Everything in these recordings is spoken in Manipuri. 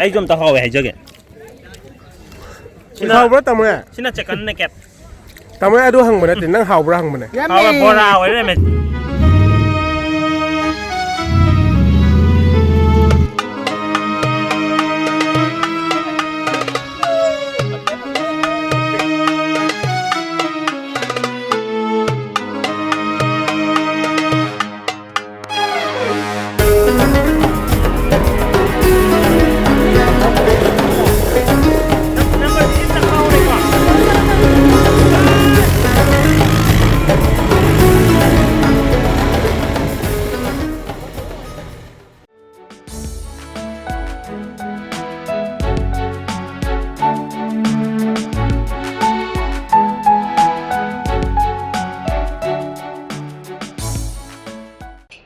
ai zoom ta hawe haijage hau bro Tamoyai sina chicken naked Tamoyai adu hang mana tin nang hau bro hang mana hawe bora hawe le me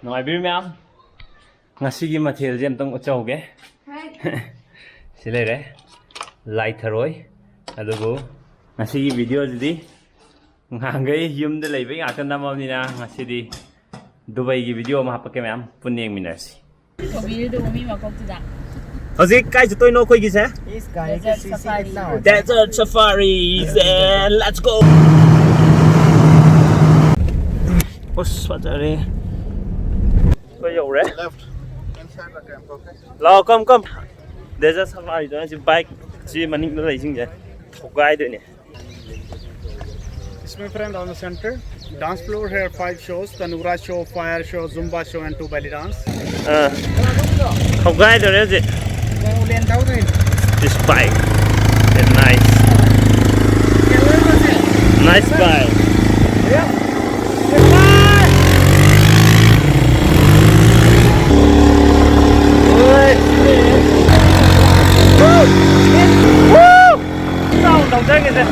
nói biết mấy ông ngã sĩ mà thiệt em tông châu cái xin lấy đấy like thôi à được không ngã sĩ video gì hàng cái zoom để lấy với ngã thân nam ông đi na ngã sĩ đi Dubai cái video mà hấp cái mấy ông phun nhang mình đấy ở dưới cái chúng tôi nói cái gì thế Desert Safari and let's go ôi sao vậy có dầu đấy. Lo come. Desert Safari đó chỉ bike chỉ mà nó lấy gì vậy? Một guide đấy nè. It's my friend on the center. Dance floor here 5 shows: Tanura show, fire show, Zumba show, and 2 belly dance. Một guide đấy gì? This bike is nice. Nice bike. Yeah. Đồng chơi kìa.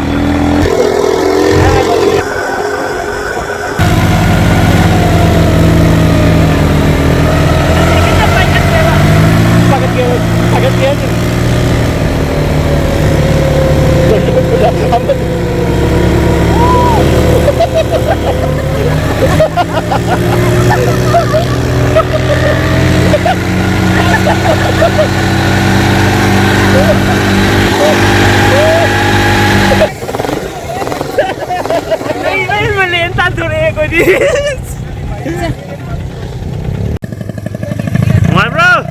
Ngoài bro.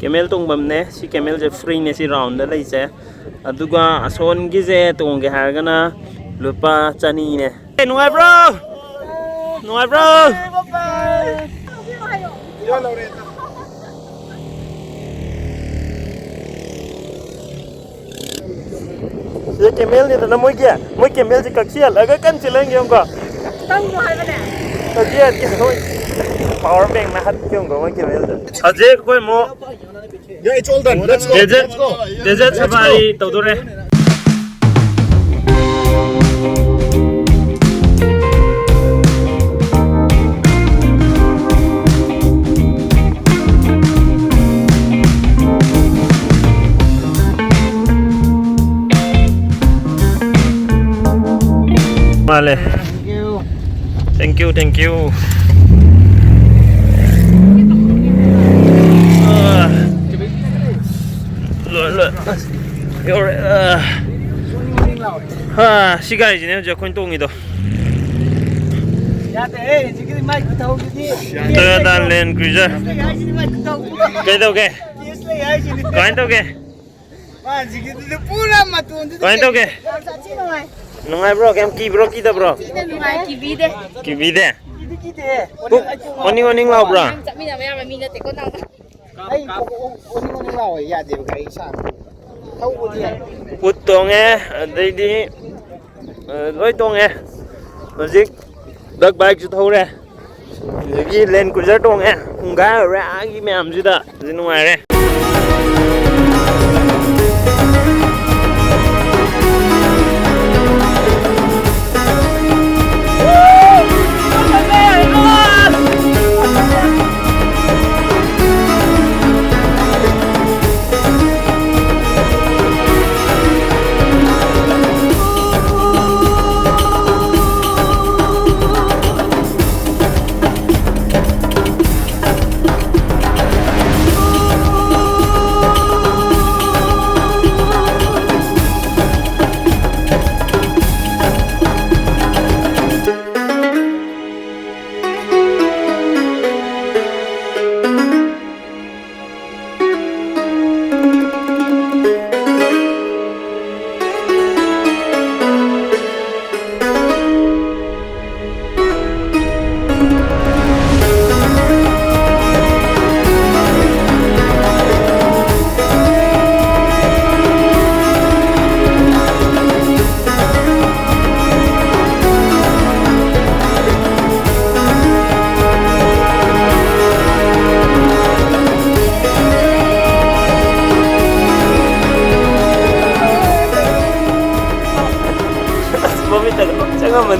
Camel tung bam ne si camel je free ne si round da lai se aduga ason gi je tung ge har gana lupa chani ne nuai bro si camel ni ta moi camel ji kak sial aga kan sileng yong ko tang mo hai ba ne ta dia ki thôi power bank na hat kyong ko moi camel ta aje koi mo yeah it's all done let's go desert safari tau do re Vale. Thank you. 시간이 지내면 저 콘똥이도. Toyota Land Cruiser. Cái đâu kìa? Có anh đâu kìa? Có anh đâu kìa? Nungai bro, kem ki bro kita bro. Nungai ki vide. Ki vide. Puk, oning lau bro. Put tong đây đi. Lối tong Logic. Đất bike chú thâu đây. Cái lên của rất tong không gá ở ra cái mềm gì đó. Gì ngoài đây.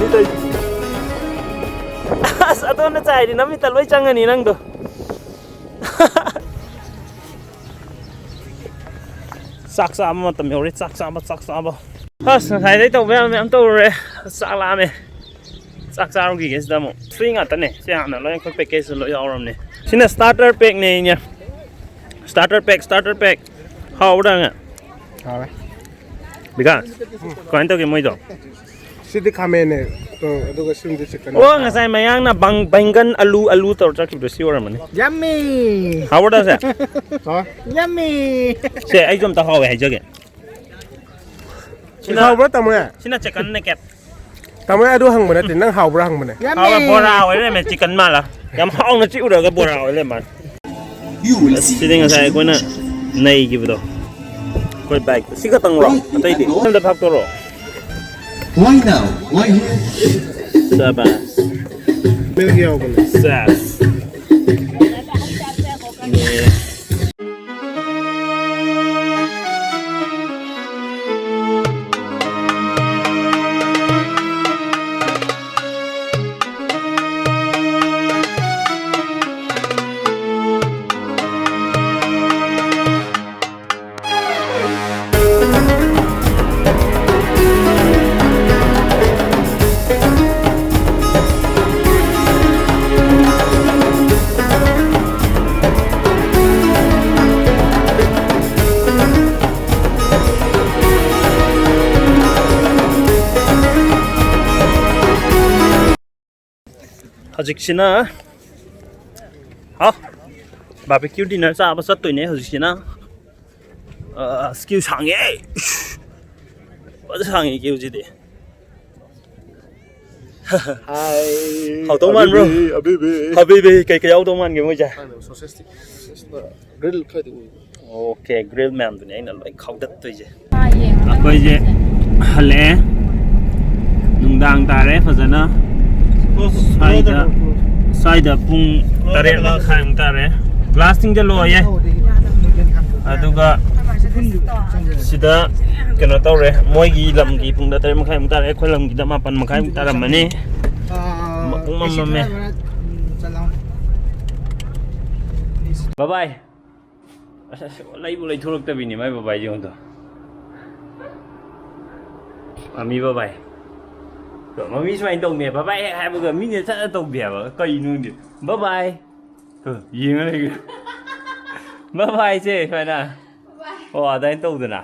นี่ตัวสะท้อนใจดิน้ำมีแต่ลอยจังอันนี้นั่งตัวสักสามมาแต่ไม่เอาเลยสักสามใครได้ตัวแม่ตัวเลยสักลาเมสักสามกี่เกสดามั้งฟรีงอ่ะตั้งเนี่ยเสียหน่ะเรายังค่อยไปเกสเลยเอารำเนี่ยชิ้นน่ะ starter pack เนี่ย starter pack how udah nggak? Bigas, kau itu gimana itu? Sidi kamene to aduga simdi chicken. Oh, nggak saya mayang na banggan alu terus kita sih orang mana? Yummy. How udah sih? Yummy. Saya aja tahu how aja ke. Hau bra Tamoyai. Cina chicken nih cap. Tamoyai adu hang mana tin nang hau bra hang mana. How borau ini macam chicken malah. Yang hau nanti udah ke borau ini man. Sini nggak saya kau na naik gitu. Kau baik. Sih kau tengok. Atau ini? Kita dapat toro. Why now? Why here? Sabas. Milgi hau bole. Sas. Yeah. Hajikshina, barbecue dinner sa apa satu ini hajikshina, skill sange, apa sange skill jadi? Hai. Automan bro, habibi kayak automan gimana aja? Grill khai du. Okay, grill man tu ni, ini like kau dah tu je. Aku je, hale, nungdang tarik, fazana. Saida pung tarik lah khaim tarik. Blasting je lo ya. Aduga sida kena tahu re. Moi gilam gi pung tarik khaim tarik. Kau lam kita mapan khaim tarik mana? Mama me. Bye bye. Lagi boleh turut tapi ni, bye bye je untuk. Ami bye bye. Mà mi xoay đồng nè, bye bye hai bữa mi nè chắc đồng đẹp ở cây luôn đi, bye bye, gì nữa đây, bye bye chứ phải nè, ở đây đâu rồi nè.